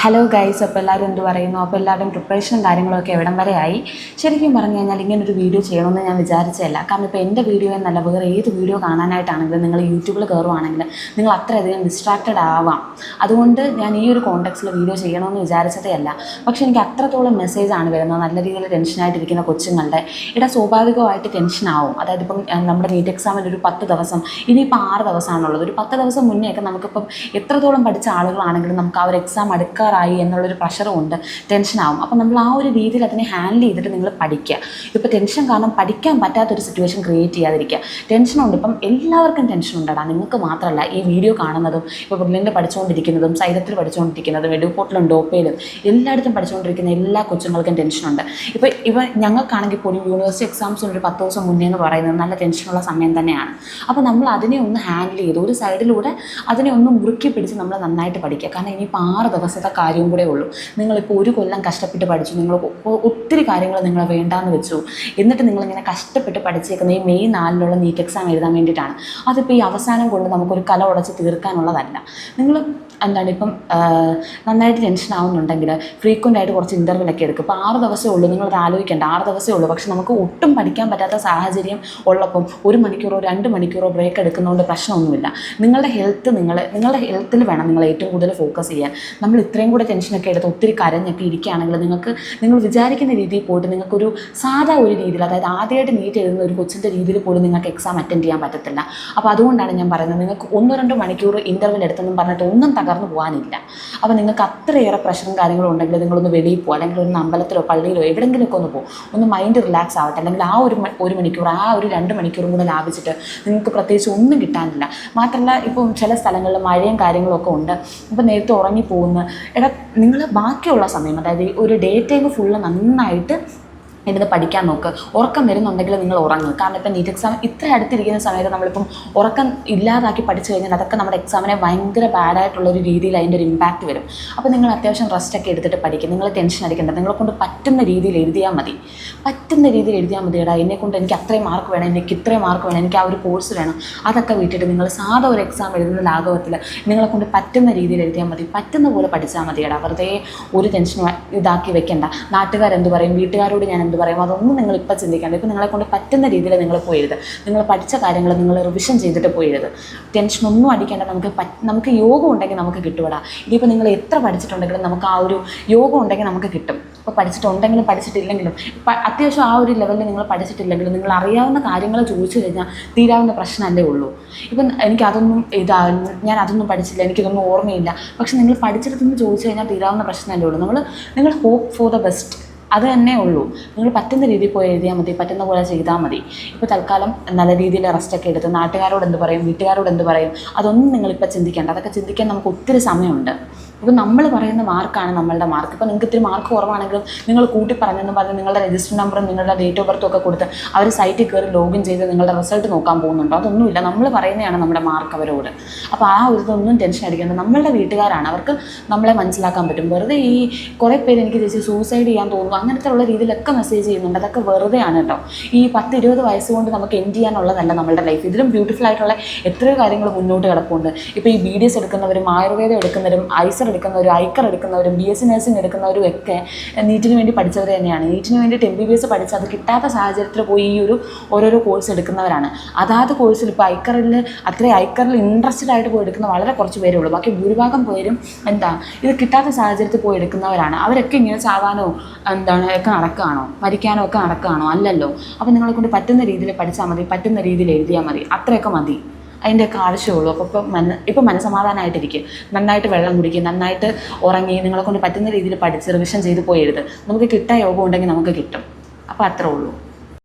Hello guys, അപ്പോൾ എല്ലാവരും എന്ത് പറയുന്നു? അപ്പോൾ എല്ലാവരും പ്രിപ്പറേഷനും കാര്യങ്ങളൊക്കെ എവിടം വരെ ആയി? ശരിക്കും പറഞ്ഞു കഴിഞ്ഞാൽ ഇങ്ങനൊരു വീഡിയോ ചെയ്യണമെന്ന് ഞാൻ വിചാരിച്ചതല്ല. കാരണം ഇപ്പോൾ എൻ്റെ വീഡിയോ എന്നല്ല, വേറെ ഏത് വീഡിയോ കാണാനായിട്ടാണെങ്കിലും നിങ്ങൾ യൂട്യൂബിൽ കയറുവാണെങ്കിൽ നിങ്ങൾ അത്രയധികം ഡിസ്ട്രാക്റ്റഡ് ആവാം. അതുകൊണ്ട് ഞാൻ ഈ ഒരു കോണ്ടെക്സ്റ്റിൽ വീഡിയോ ചെയ്യണമെന്ന് വിചാരിച്ചതേ അല്ല. പക്ഷേ എനിക്ക് അത്രത്തോളം മെസ്സേജാണ് വരുന്നത്. നല്ല രീതിയിൽ ടെൻഷനായിട്ടിരിക്കുന്ന കൊച്ചുങ്ങളുടെ സ്വാഭാവികമായിട്ട് ടെൻഷനാവും. അതായത് ഇപ്പം നമ്മുടെ നീറ്റ് എക്സാമിന് ഒരു 10 ദിവസം, ഇനിയിപ്പോൾ 6 ദിവസമാണുള്ളത്. ഒരു 10 ദിവസം മുന്നേയൊക്കെ നമുക്കിപ്പം എത്രത്തോളം പഠിച്ച ആളുകളാണെങ്കിലും നമുക്ക് ആ ഒരു എക്സാം അടുക്കാറായി എന്നുള്ളൊരു പ്രഷറും ഉണ്ട്, ടെൻഷനാവും. അപ്പം നമ്മൾ ആ ഒരു രീതിയിൽ അതിനെ ഹാൻഡിൽ ചെയ്തിട്ട് നിങ്ങൾ പഠിക്കുക. ഇപ്പോൾ ടെൻഷൻ കാരണം പഠിക്കാൻ പറ്റാത്തൊരു സിറ്റുവേഷൻ ക്രിയേറ്റ് ചെയ്യാതിരിക്കുക. ടെൻഷനുണ്ട്, ഇപ്പം എല്ലാവർക്കും ടെൻഷൻ ഉണ്ടാടാ, നിങ്ങൾക്ക് മാത്രമല്ല. ഈ വീഡിയോ കാണുന്നതും ഇപ്പോൾ ബ്രില്യൻ്റ് പഠിച്ചുകൊണ്ടിരിക്കുന്നതും സൈലത്തിൽ പഠിച്ചുകൊണ്ടിരിക്കുന്നതും എഡുപോർട്ടിലും ഡോപ്പയിലും എല്ലായിടത്തും പഠിച്ചുകൊണ്ടിരിക്കുന്ന എല്ലാ കൊച്ചുങ്ങൾക്കും ടെൻഷനുണ്ട്. ഇപ്പോൾ ഞങ്ങൾക്കാണെങ്കിൽ പോലും യൂണിവേഴ്സിറ്റി എക്സാംസിന് ഒരു 10 ദിവസം മുന്നേ എന്ന് പറയുന്നത് നല്ല ടെൻഷനുള്ള സമയം തന്നെയാണ്. അപ്പോൾ നമ്മൾ അതിനെ ഒന്ന് ഹാൻഡിൽ ചെയ്ത് ഒരു സൈഡിലൂടെ അതിനെ ഒന്ന് മുറുക്കി പിടിച്ച് നമ്മൾ നന്നായിട്ട് പഠിക്കുക. കാരണം ഇനിയിപ്പോൾ 6 ദിവസത്തെ കാര്യം കൂടെ ഉള്ളൂ. നിങ്ങളിപ്പോൾ ഒരു കൊല്ലം കഷ്ടപ്പെട്ട് പഠിച്ചു, നിങ്ങൾ ഒത്തിരി കാര്യങ്ങൾ നിങ്ങൾ വേണ്ടാന്ന് വെച്ചു, എന്നിട്ട് നിങ്ങളിങ്ങനെ കഷ്ടപ്പെട്ട് പഠിച്ചേക്കുന്ന ഈ മെയ് 4-നുള്ള നീറ്റ് എക്സാം എഴുതാൻ വേണ്ടിയിട്ടാണ്. അതിപ്പോൾ ഈ അവസാനം കൊണ്ട് നമുക്കൊരു കല ഉടച്ച് തീർക്കാനുള്ളതല്ല. നിങ്ങൾ ഇപ്പം നന്നായിട്ട് ടെൻഷൻ ആവുന്നുണ്ടെങ്കിൽ ഫ്രീക്വൻ്റ് ആയിട്ട് കുറച്ച് ഇൻ്റർവെല്ലൊക്കെ എടുക്കും. ഇപ്പോൾ 6 ദിവസമേ ഉള്ളൂ, നിങ്ങളത് ആലോചിക്കേണ്ട. 6 ദിവസമേ ഉള്ളൂ. പക്ഷെ നമുക്ക് ഒട്ടും പഠിക്കാൻ പറ്റാത്ത സാഹചര്യം ഉള്ളപ്പം 1 മണിക്കൂറോ 2 മണിക്കൂറോ ബ്രേക്ക് എടുക്കുന്നതുകൊണ്ട് പ്രശ്നമൊന്നുമില്ല. നിങ്ങളുടെ ഹെൽത്തിൽ വേണം നിങ്ങൾ ഏറ്റവും കൂടുതൽ ഫോക്കസ് ചെയ്യാൻ. നമ്മൾ ഇത്രയും കൂടെ ടെൻഷനൊക്കെ എടുത്ത് ഒത്തിരി കരഞ്ഞൊക്കെ ഇരിക്കുകയാണെങ്കിൽ നിങ്ങൾ വിചാരിക്കുന്ന രീതിയിൽ പോയിട്ട് നിങ്ങൾക്കൊരു സാധാ ഒരു രീതിയിൽ, അതായത് ആദ്യമായിട്ട് നീറ്റ് എഴുതുന്ന ഒരു കൊച്ചിൻ്റെ രീതിയിൽ പോലും നിങ്ങൾക്ക് എക്സാം അറ്റൻഡ് ചെയ്യാൻ പറ്റത്തില്ല. അപ്പോൾ അതുകൊണ്ടാണ് ഞാൻ പറയുന്നത്, നിങ്ങൾക്ക് 1-2 മണിക്കൂർ ഇൻ്റർവെൽ എടുത്തെന്നും പറഞ്ഞിട്ട് ഒന്നും തകർന്നു പോകാനില്ല. അപ്പോൾ നിങ്ങൾക്ക് അത്രയേറെ പ്രഷറും കാര്യങ്ങളും ഉണ്ടെങ്കിൽ നിങ്ങളൊന്ന് വെളിയിൽ പോകുക, അല്ലെങ്കിൽ ഒരു അമ്പലത്തിലോ പള്ളിയിലോ എവിടെയെങ്കിലുമൊക്കെ ഒന്ന് പോകും, ഒന്ന് മൈൻഡ് റിലാക്സ് ആവട്ടെ. അല്ലെങ്കിൽ ആ ഒരു മണിക്കൂർ, ആ ഒരു 2 മണിക്കൂറും കൂടെ ലാഭിച്ചിട്ട് നിങ്ങൾക്ക് പ്രത്യേകിച്ച് ഒന്നും കിട്ടാനില്ല. മാത്രമല്ല, ഇപ്പം ചില സ്ഥലങ്ങളിൽ മഴയും കാര്യങ്ങളൊക്കെ ഉണ്ട്. ഇപ്പം നേരത്തെ ഉറങ്ങിപ്പോകുന്ന നിങ്ങൾ ബാക്കിയുള്ള സമയം, അതായത് ഒരു ഡേ ടൈം ഫുള്ള് നന്നായിട്ട് ഇരുന്ന് പഠിക്കാൻ നോക്ക്. ഉറക്കം വരുന്നുണ്ടെങ്കിൽ നിങ്ങൾ ഉറങ്ങുക. കാരണം ഇപ്പം നീറ്റ് എക്സാം ഇത്ര അടുത്തിരിക്കുന്ന സമയത്ത് നമ്മളിപ്പം ഉറക്കം ഇല്ലാതാക്കി പഠിച്ചു കഴിഞ്ഞാൽ അതൊക്കെ നമ്മുടെ എക്സാമിനെ ഭയങ്കര ബാഡായിട്ടുള്ളൊരു രീതിയിൽ അതിൻ്റെ ഒരു ഇമ്പാക്റ്റ് വരും. അപ്പോൾ നിങ്ങൾ അത്യാവശ്യം റെസ്റ്റൊക്കെ എടുത്തിട്ട് പഠിക്കും. നിങ്ങൾ ടെൻഷൻ അടിക്കേണ്ട. നിങ്ങളെ കൊണ്ട് പറ്റുന്ന രീതിയിൽ എഴുതിയാൽ മതി. എടാ, എന്നെക്കൊണ്ട് എനിക്ക് അത്രയും മാർക്ക് വേണം, എനിക്ക് ഇത്രയും മാർക്ക് വേണം, എനിക്ക് ആ ഒരു കോഴ്സ് വേണം, അതൊക്കെ വിട്ടിട്ട് നിങ്ങൾ സാധാ ഒരു എക്സാം എഴുതുന്ന ലാഘവത്തിൽ നിങ്ങളെ കൊണ്ട് പറ്റുന്ന രീതിയിൽ എഴുതിയാൽ മതി. പറ്റുന്ന പോലെ പഠിച്ചാൽ മതിയടാ. വെറുതെ ഒരു ടെൻഷൻ ഇതാക്കി വെക്കേണ്ട. നാട്ടുകാരെന്ത് പറയും, വീട്ടുകാരോട് ഞാൻ പറയും, അതൊന്നും നിങ്ങൾ ഇപ്പോൾ ചിന്തിക്കേണ്ട. ഇപ്പോൾ നിങ്ങളെ കൊണ്ട് പറ്റുന്ന രീതിയിൽ നിങ്ങൾ പോയത്, നിങ്ങൾ പഠിച്ച കാര്യങ്ങൾ നിങ്ങൾ റിവിഷൻ ചെയ്തിട്ട് പോയത്. ടെൻഷനൊന്നും അടിക്കേണ്ട. നമുക്ക് യോഗം ഉണ്ടെങ്കിൽ നമുക്ക് കിട്ടുവിടാ. ഇനിയിപ്പോൾ നിങ്ങൾ എത്ര പഠിച്ചിട്ടുണ്ടെങ്കിലും നമുക്ക് ആ ഒരു യോഗം ഉണ്ടെങ്കിൽ നമുക്ക് കിട്ടും. ഇപ്പോൾ പഠിച്ചിട്ടുണ്ടെങ്കിലും പഠിച്ചിട്ടില്ലെങ്കിലും അത്യാവശ്യം ആ ഒരു ലെവലിൽ നിങ്ങൾ പഠിച്ചിട്ടില്ലെങ്കിലും നിങ്ങൾ അറിയാവുന്ന കാര്യങ്ങൾ ചോദിച്ചു കഴിഞ്ഞാൽ തീരാവുന്ന പ്രശ്നമല്ലേ ഉള്ളൂ. ഇപ്പം എനിക്കതൊന്നും ഞാൻ അതൊന്നും പഠിച്ചില്ല, എനിക്കിതൊന്നും ഓർമ്മയില്ല. പക്ഷെ നിങ്ങൾ പഠിച്ചെടുത്തെന്ന് ചോദിച്ചു കഴിഞ്ഞാൽ തീരാവുന്ന പ്രശ്നമല്ലേ ഉള്ളൂ. നിങ്ങൾ ഹോപ്പ് ഫോർ ദ ബെസ്റ്റ്, അത് തന്നെ ഉള്ളൂ. നിങ്ങൾ പറ്റുന്ന രീതിയിൽ പോയി എഴുതിയാൽ മതി, പറ്റുന്ന പോലെ ചെയ്താൽ മതി. ഇപ്പോൾ തൽക്കാലം നല്ല രീതിയിൽ റെസ്റ്റൊക്കെ എടുത്ത് നാട്ടുകാരോട് എന്ത് പറയും, വീട്ടുകാരോട് എന്ത് പറയും, അതൊന്നും നിങ്ങളിപ്പോൾ ചിന്തിക്കേണ്ട. അതൊക്കെ ചിന്തിക്കാൻ നമുക്ക് ഒത്തിരി സമയമുണ്ട്. ഇപ്പോൾ നമ്മൾ പറയുന്ന മാർക്കാണ് നമ്മളുടെ മാർക്ക്. ഇപ്പോൾ നിങ്ങൾക്ക് ഇത്തിരി മാർക്ക് കുറവാണെങ്കിലും നിങ്ങൾ കൂട്ടി പറഞ്ഞെന്ന് പറഞ്ഞ് നിങ്ങളുടെ രജിസ്റ്റർ നമ്പറും നിങ്ങളുടെ ഡേറ്റ് ഓഫ് ബർത്തും ഒക്കെ കൊടുത്ത് അവർ സൈറ്റിൽ കയറി ലോഗിൻ ചെയ്ത് നിങ്ങളുടെ റിസൾട്ട് നോക്കാൻ പോകുന്നുണ്ടോ? അതൊന്നുമില്ല. നമ്മൾ പറയുന്നതാണ് നമ്മുടെ മാർക്ക് അവരോട്. അപ്പോൾ ആ ഒരു ഇതൊന്നും ടെൻഷൻ അടിക്കേണ്ടത്. നമ്മളുടെ വീട്ടുകാരാണ്, അവർക്ക് നമ്മളെ മനസ്സിലാക്കാൻ പറ്റും. വെറുതെ ഈ കുറേ പേര് എനിക്ക് ചേച്ചി സൂസൈഡ് ചെയ്യാൻ തോന്നുന്നു അങ്ങനത്തെ ഉള്ള രീതിയിലൊക്കെ മെസ്സേജ് ചെയ്യുന്നുണ്ട്. അതൊക്കെ വെറുതെയാണ് കേട്ടോ. ഈ 10-20 വയസ്സ് കൊണ്ട് നമുക്ക് എൻഡ് ചെയ്യാനുള്ളതല്ല നമ്മുടെ ലൈഫ്. ഇതിലും ബ്യൂട്ടിഫുൾ ആയിട്ടുള്ള എത്രയോ കാര്യങ്ങൾ മുന്നോട്ട് കിടപ്പുണ്ട്. ഇപ്പോൾ ഈ BDS എടുക്കുന്നവരും ആയുർവേദം എടുക്കുന്നവരും ഐസർ എടുക്കുന്നവരും ഐക്കർ എടുക്കുന്നവരും BSc നഴ്സിംഗ് എടുക്കുന്നവരും ഒക്കെ നീറ്റിന് വേണ്ടി പഠിച്ചവർ തന്നെയാണ്. നീറ്റിന് വേണ്ടിയിട്ട് MBBS പഠിച്ച് അത് കിട്ടാത്ത സാഹചര്യത്തിൽ പോയി ഈ ഓരോരോ കോഴ്സ് എടുക്കുന്നവരാണ്. അതാത് കോഴ്സിൽ ഇപ്പോൾ ഐക്കറിൽ ഇൻട്രസ്റ്റഡ് ആയിട്ട് പോയി എടുക്കുന്ന വളരെ കുറച്ച് പേരേ ഉള്ളൂ. ബാക്കി ഭൂരിഭാഗം പേരും ഇത് കിട്ടാത്ത സാഹചര്യത്തിൽ പോയി എടുക്കുന്നവരാണ്. അവരൊക്കെ ഇങ്ങനെ ചാവാനോ ഒക്കെ നടക്കുകയാണോ, മരിക്കാനോ ഒക്കെ നടക്കുകയാണോ? അല്ലല്ലോ. അപ്പോൾ നിങ്ങളെ കൊണ്ട് പറ്റുന്ന രീതിയിൽ പഠിച്ചാൽ മതി, പറ്റുന്ന രീതിയിൽ എഴുതിയാൽ മതി. അത്രയൊക്കെ മതി. അതിൻ്റെയൊക്കെ ആവശ്യമുള്ളൂ. അപ്പോൾ ഇപ്പം മനസ്സമാധാനമായിട്ടിരിക്കും, നന്നായിട്ട് വെള്ളം കുടിക്കുക, നന്നായിട്ട് ഉറങ്ങി, നിങ്ങളെ കൊണ്ട് പറ്റുന്ന രീതിയിൽ പഠിച്ച് റിവിഷൻ ചെയ്ത് പോയി എഴുത്. നമുക്ക് കിട്ടാൻ യോഗം ഉണ്ടെങ്കിൽ നമുക്ക് കിട്ടും. അപ്പോൾ അത്രേ ഉള്ളൂ.